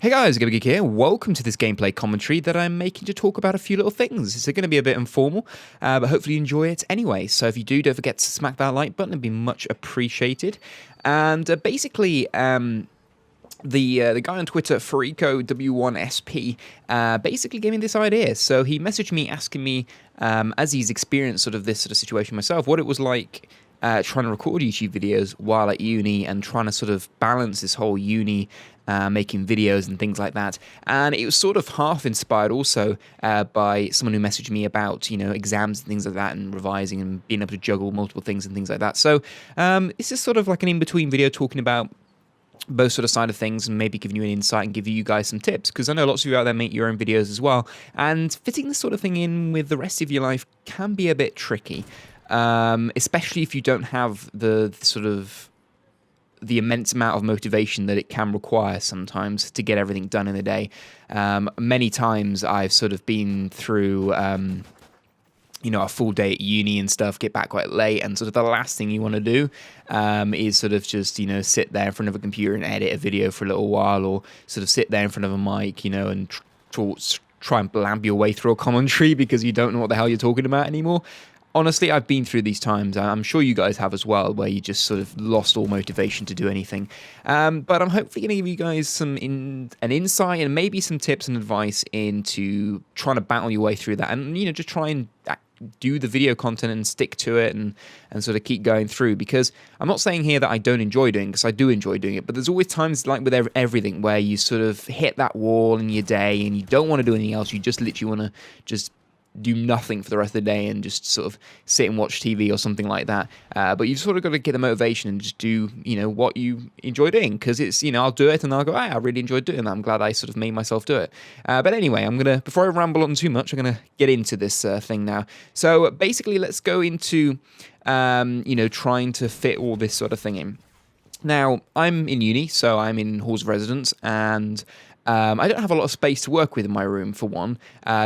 Hey guys, Geek here. Welcome to this gameplay commentary that I'm making to talk about a few little things. It's going to be a bit informal, but hopefully you enjoy it anyway. So if you do, don't forget to smack that like button. It'd be much appreciated. And basically, the guy on Twitter, FaricoW1SP, basically gave me this idea. So he messaged me asking me, as he's experienced sort of this sort of situation myself, what it was like trying to record YouTube videos while at uni and trying to sort of balance this whole uni making videos and things like that. And it was sort of half inspired also by someone who messaged me about, exams and things like that and revising and being able to juggle multiple things and things like that. So this is sort of like an in-between video talking about both sort of side of things and maybe giving you an insight and give you guys some tips, because I know lots of you out there make your own videos as well, and fitting this sort of thing in with the rest of your life can be a bit tricky, especially if you don't have the immense amount of motivation that it can require sometimes to get everything done in a day. Many times I've sort of been through a full day at uni and stuff, get back quite late, and sort of the last thing you want to do is sort of just, sit there in front of a computer and edit a video for a little while, or sort of sit there in front of a mic, and try and blab your way through a commentary because you don't know what the hell you're talking about anymore. Honestly, I've been through these times. I'm sure you guys have as well, where you just sort of lost all motivation to do anything. But I'm hopefully going to give you guys an insight and maybe some tips and advice into trying to battle your way through that, and just try and do the video content and stick to it and sort of keep going through. Because I'm not saying here that I don't enjoy doing it, because I do enjoy doing it, but there's always times like with everything where you sort of hit that wall in your day and you don't want to do anything else. You just literally want to just do nothing for the rest of the day and just sort of sit and watch TV or something like that. But you've sort of got to get the motivation and just do, what you enjoy doing. Because it's, I'll do it and I'll go, I really enjoyed doing that. I'm glad I sort of made myself do it. But anyway, before I ramble on too much, I'm going to get into this thing now. So basically, let's go into, trying to fit all this sort of thing in. Now, I'm in uni, so I'm in halls of residence, and I don't have a lot of space to work with in my room, for one.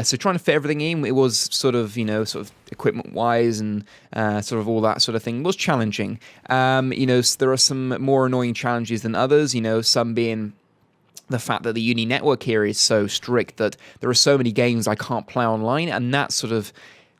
So trying to fit everything in, it was sort of equipment-wise and sort of all that sort of thing was challenging. There are some more annoying challenges than others, some being the fact that the uni network here is so strict that there are so many games I can't play online, and that sort of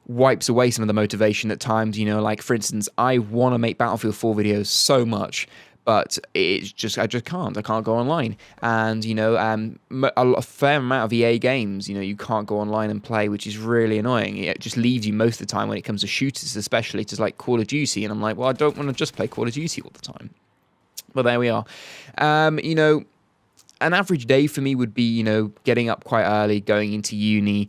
wipes away some of the motivation at times. Like, for instance, I want to make Battlefield 4 videos so much, but I just can't. I can't go online. And, a fair amount of EA games, you can't go online and play, which is really annoying. It just leaves you most of the time when it comes to shooters, especially to like Call of Duty. And I'm like, well, I don't want to just play Call of Duty all the time. But there we are. An average day for me would be, getting up quite early, going into uni,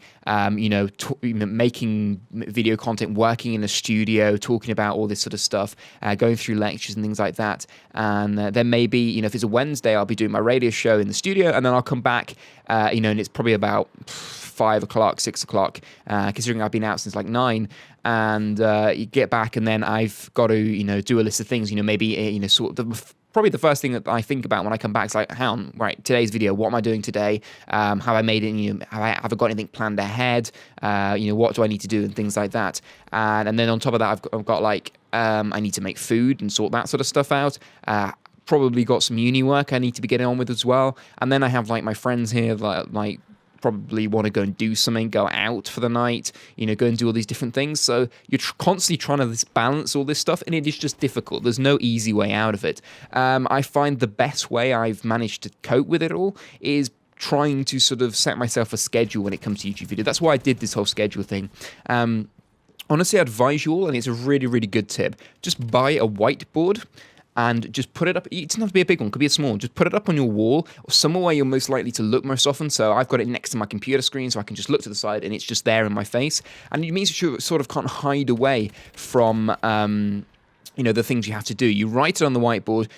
making video content, working in a studio, talking about all this sort of stuff, going through lectures and things like that. And then maybe, if it's a Wednesday, I'll be doing my radio show in the studio, and then I'll come back, and it's probably about 5 o'clock, 6 o'clock, considering I've been out since like 9. And you get back, and then I've got to, do a list of things, maybe, sort of probably the first thing that I think about when I come back is like, right, today's video, what am I doing today? Have I made it? Have I got anything planned ahead? What do I need to do and things like that? And then on top of that, I've got like, I need to make food and sort that sort of stuff out. Probably got some uni work I need to be getting on with as well. And then I have like my friends here, like probably want to go and do something, go out for the night, go and do all these different things. So you're constantly trying to balance all this stuff, and it is just difficult. There's no easy way out of it. I find the best way I've managed to cope with it all is trying to sort of set myself a schedule when it comes to YouTube video. That's why I did this whole schedule thing. Honestly, I advise you all, and it's a really, really good tip. Just buy a whiteboard and just put it up. It doesn't have to be a big one, it could be a small one. Just put it up on your wall or somewhere where you're most likely to look most often. So I've got it next to my computer screen, so I can just look to the side and it's just there in my face. And it means you sort of can't hide away from the things you have to do. You write it on the whiteboard.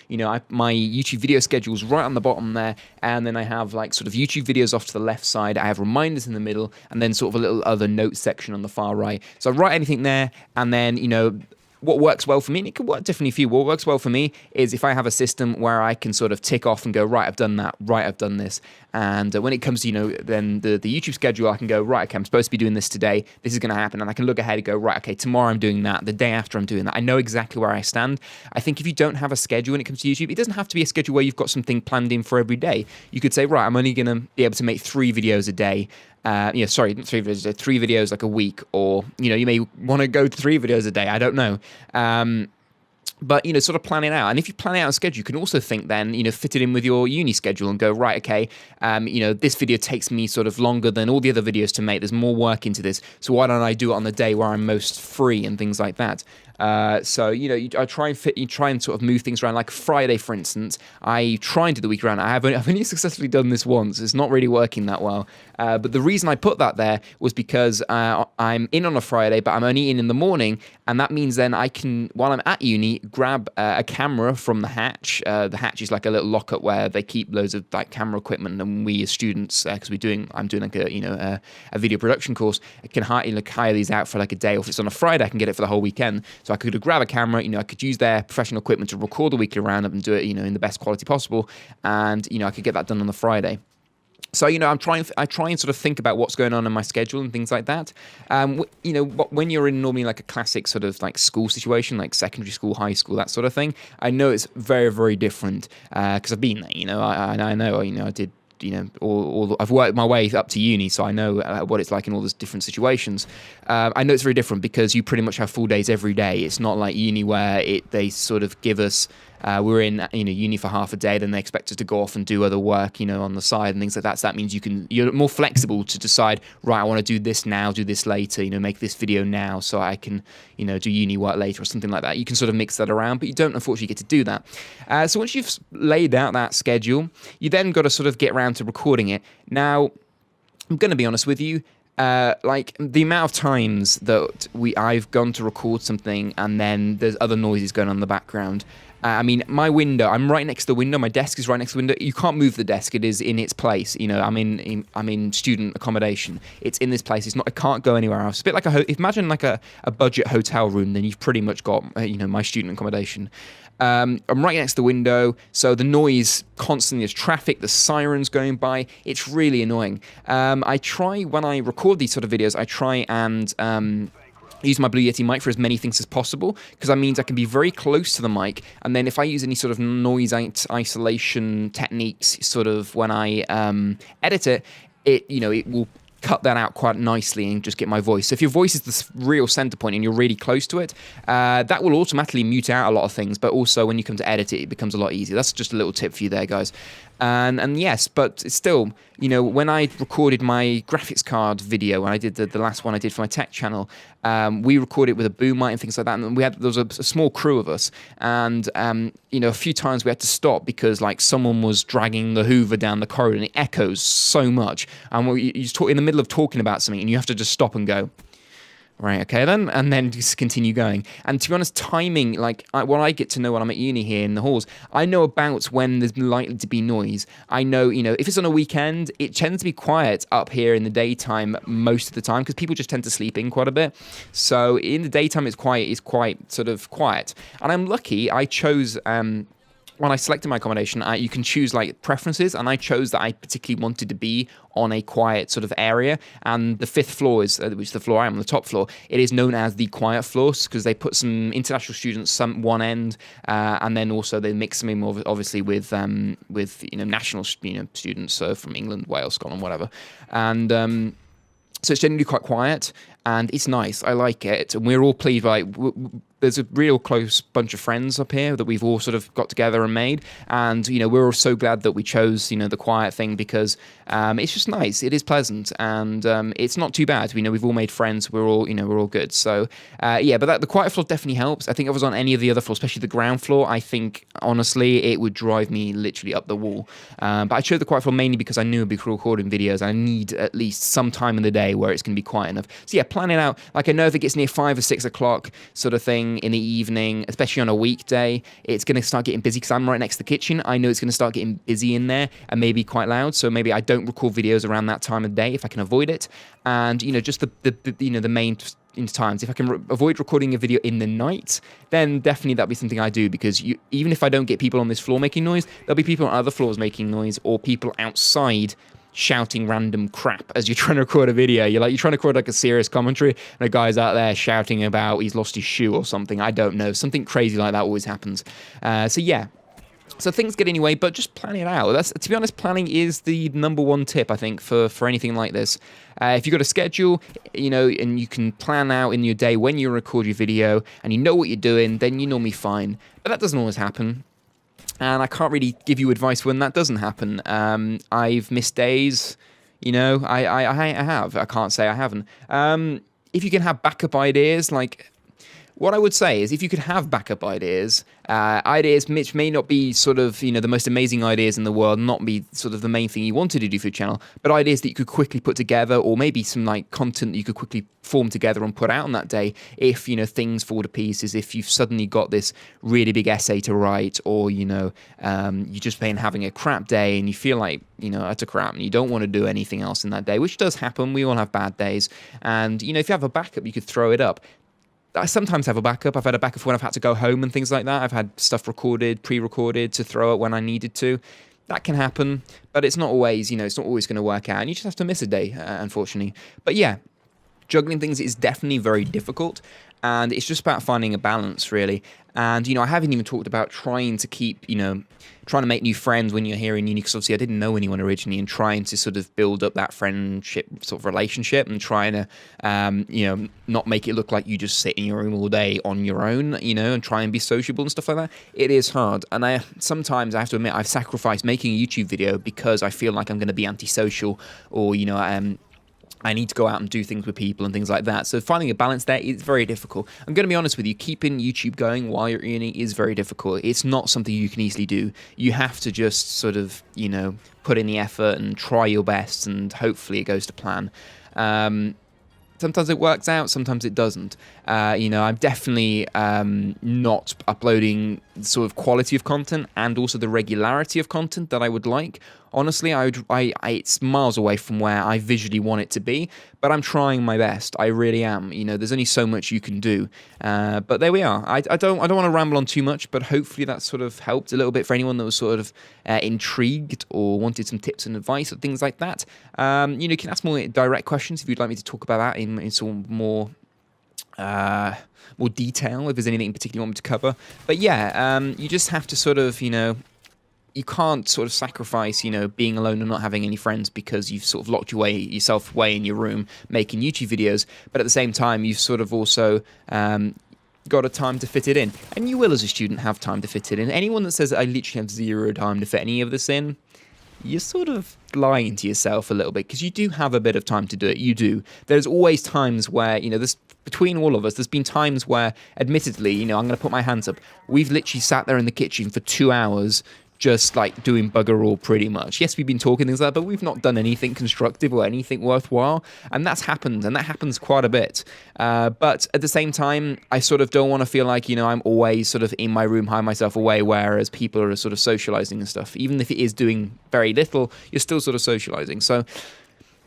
My YouTube video schedule's right on the bottom there, and then I have like sort of YouTube videos off to the left side. I have reminders in the middle, and then sort of a little other notes section on the far right. So I write anything there, and then what works well for me, and it could work differently for you. What works well for me is if I have a system where I can sort of tick off and go, right, I've done that, right, I've done this. And when it comes to, then the YouTube schedule, I can go, right, okay, I'm supposed to be doing this today. This is going to happen. And I can look ahead and go, right, okay, tomorrow I'm doing that. The day after I'm doing that. I know exactly where I stand. I think if you don't have a schedule when it comes to YouTube, it doesn't have to be a schedule where you've got something planned in for every day. You could say, right, I'm only going to be able to make 3 videos a day. Sorry, not 3 videos a day, 3 videos like a week, or, you may want to go 3 videos a day. I don't know. But, sort of plan it out. And if you plan it out a schedule, you can also think then, fit it in with your uni schedule and go, right, okay, this video takes me sort of longer than all the other videos to make. There's more work into this. So why don't I do it on the day where I'm most free and things like that? I try and sort of move things around. Like Friday, for instance, I try and do the week around. I've only successfully done this once. It's not really working that well. But the reason I put that there was because I'm in on a Friday, but I'm only in the morning, and that means then I can, while I'm at uni, grab a camera from the hatch. The hatch is like a little lockup where they keep loads of like camera equipment, and we as students, because I'm doing like a video production course, I can hire these out for like a day, or if it's on a Friday, I can get it for the whole weekend. So I could grab a camera, I could use their professional equipment to record the weekly roundup and do it, in the best quality possible, and I could get that done on the Friday. So, I try and sort of think about what's going on in my schedule and things like that. When you're in normally like a classic sort of like school situation, like secondary school, high school, that sort of thing, I know it's very, very different because I've been there, I know, I did, I've worked my way up to uni, so I know what it's like in all those different situations. I know it's very different because you pretty much have full days every day. It's not like uni where they sort of give us, we're in uni for half a day, then they expect us to go off and do other work, on the side and things like that. So that means you're more flexible to decide, right, I want to do this now, do this later, make this video now so I can, do uni work later or something like that. You can sort of mix that around, but you don't unfortunately get to do that. So once you've laid out that schedule, you then got to sort of get around to recording it. Now, I'm going to be honest with you, like the amount of times that I've gone to record something and then there's other noises going on in the background. My window, I'm right next to the window. My desk is right next to the window. You can't move the desk. It is in its place. I'm in student accommodation. It's in this place. It's not. I can't go anywhere else. It's a bit like imagine like a budget hotel room. Then you've pretty much got my student accommodation. I'm right next to the window, so the noise constantly, there's traffic, there's sirens going by. It's really annoying. I try, when I record these sort of videos, I try and use my Blue Yeti mic for as many things as possible, because that means I can be very close to the mic, and then if I use any sort of noise isolation techniques sort of when I edit it, it will cut that out quite nicely and just get my voice. So if your voice is the real center point and you're really close to it, that will automatically mute out a lot of things, but also when you come to edit it, it becomes a lot easier. That's just a little tip for you there, guys. And yes, but it's still, when I recorded my graphics card video, when I did the last one I did for my tech channel, we recorded with a boom mic and things like that, and there was a small crew of us, and a few times we had to stop because like someone was dragging the Hoover down the corridor and it echoes so much, and you're in the middle of talking about something and you have to just stop and go, right, okay then, and then just continue going. And to be honest, timing, like what I get to know when I'm at uni here in the halls, I know about when there's likely to be noise. I know, if it's on a weekend, it tends to be quiet up here in the daytime most of the time because people just tend to sleep in quite a bit. So in the daytime, it's quite sort of quiet. And I'm lucky, I chose when I selected my accommodation, you can choose like preferences, and I chose that I particularly wanted to be on a quiet sort of area. And the 5th floor is, which is the floor I am on, the top floor, it is known as the quiet floor because they put some international students one end, and then also they mix them in obviously with national students, so from England, Wales, Scotland, whatever, and so it's generally quite quiet. And it's nice. I like it. And we're all pleased. There's a real close bunch of friends up here that we've all sort of got together and made. And, we're all so glad that we chose, the quiet thing because it's just nice. It is pleasant. And it's not too bad. We've all made friends. We're all good. So, but the quiet floor definitely helps. I think if I was on any of the other floors, especially the ground floor, I think, honestly, it would drive me literally up the wall. But I chose the quiet floor mainly because I knew I'd be recording videos. I need at least some time in the day where it's going to be quiet enough. So, yeah, plan it out. Like, I know if it gets near 5 or 6 o'clock sort of thing in the evening, especially on a weekday, it's going to start getting busy because I'm right next to the kitchen. I know it's going to start getting busy in there and maybe quite loud. So maybe I don't record videos around that time of day if I can avoid it. And, just the main times. If I can avoid recording a video in the night, then definitely that'll be something I do, because even if I don't get people on this floor making noise, there'll be people on other floors making noise, or people outside shouting random crap as you're trying to record a video. You're trying to record like a serious commentary, and a guy's out there shouting about he's lost his shoe or something. I don't know. Something crazy like that always happens. So yeah. So things get in your way, but just plan it out. To be honest, planning is the number one tip, I think, for anything like this. If you've got a schedule, and you can plan out in your day when you record your video, and you know what you're doing, then you're normally fine. But that doesn't always happen. And I can't really give you advice when that doesn't happen. I've missed days, I have. I can't say I haven't. If you can have backup ideas, what I would say is, if you could have backup ideas which may not be sort of, the most amazing ideas in the world, not be sort of the main thing you wanted to do for your channel, but ideas that you could quickly put together, or maybe some content that you could quickly form together and put out on that day, if, things fall to pieces, if you've suddenly got this really big essay to write, or, you're just been having a crap day and you feel like, it's a crap and you don't want to do anything else in that day, which does happen. We all have bad days. And, if you have a backup, you could throw it up. I sometimes have a backup. I've had a backup when I've had to go home and things like that. I've had stuff recorded, pre-recorded to throw it when I needed to. That can happen, but it's not always, it's not always going to work out. And you just have to miss a day, unfortunately. But yeah, juggling things is definitely very difficult. And it's just about finding a balance, really. And, I haven't even talked about trying to keep, trying to make new friends when you're here in uni, because obviously I didn't know anyone originally, and trying to sort of build up that friendship sort of relationship, and trying to, not make it look like you just sit in your room all day on your own, and try and be sociable and stuff like that. It is hard. And sometimes I have to admit, I've sacrificed making a YouTube video because I feel like I'm going to be antisocial, or, I need to go out and do things with people and things like that. So finding a balance there is very difficult. I'm going to be honest with you, keeping YouTube going while you're at uni is very difficult. It's not something you can easily do. You have to just sort of, put in the effort and try your best, and hopefully it goes to plan. Sometimes it works out, sometimes it doesn't. I'm definitely not uploading sort of quality of content, and also the regularity of content that I would like. Honestly, it's miles away from where I visually want it to be, but I'm trying my best. I really am. There's only so much you can do. But there we are. I don't want to ramble on too much, but hopefully that sort of helped a little bit for anyone that was sort of intrigued or wanted some tips and advice or things like that. You can ask more direct questions if you'd like me to talk about that in sort of more detail, if there's anything in particular you want me to cover. But yeah, you just have to sort of, you can't sort of sacrifice, being alone and not having any friends because you've sort of locked yourself away in your room making YouTube videos. But at the same time, you've sort of also got a time to fit it in. And you will, as a student, have time to fit it in. Anyone that says, I literally have zero time to fit any of this in, you're sort of lying to yourself a little bit, because you do have a bit of time to do it. You do. There's always times where, there's between all of us, there's been times where, admittedly, I'm going to put my hands up, we've literally sat there in the kitchen for 2 hours just doing bugger all pretty much. Yes, we've been talking things like that, but we've not done anything constructive or anything worthwhile, and that's happened, and that happens quite a bit. But at the same time, I sort of don't want to feel like, I'm always sort of in my room, hiding myself away, whereas people are sort of socializing and stuff. Even if it is doing very little, you're still sort of socializing. So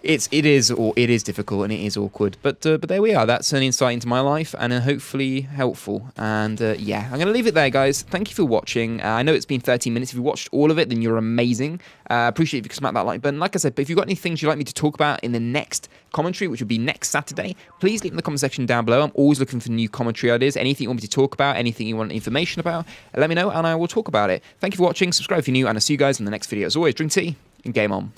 it is difficult and it is awkward, but there we are. That's an insight into my life, and hopefully helpful. And yeah, I'm going to leave it there, guys. Thank you for watching. I know it's been 13 minutes. If you watched all of it, then you're amazing. Appreciate if you could smack that like button. Like I said, but if you've got any things you'd like me to talk about in the next commentary, which would be next Saturday, please leave in the comment section down below. I'm always looking for new commentary ideas. Anything you want me to talk about, anything you want information about, let me know and I will talk about it. Thank you for watching. Subscribe if you're new, and I'll see you guys in the next video. As always, drink tea and game on.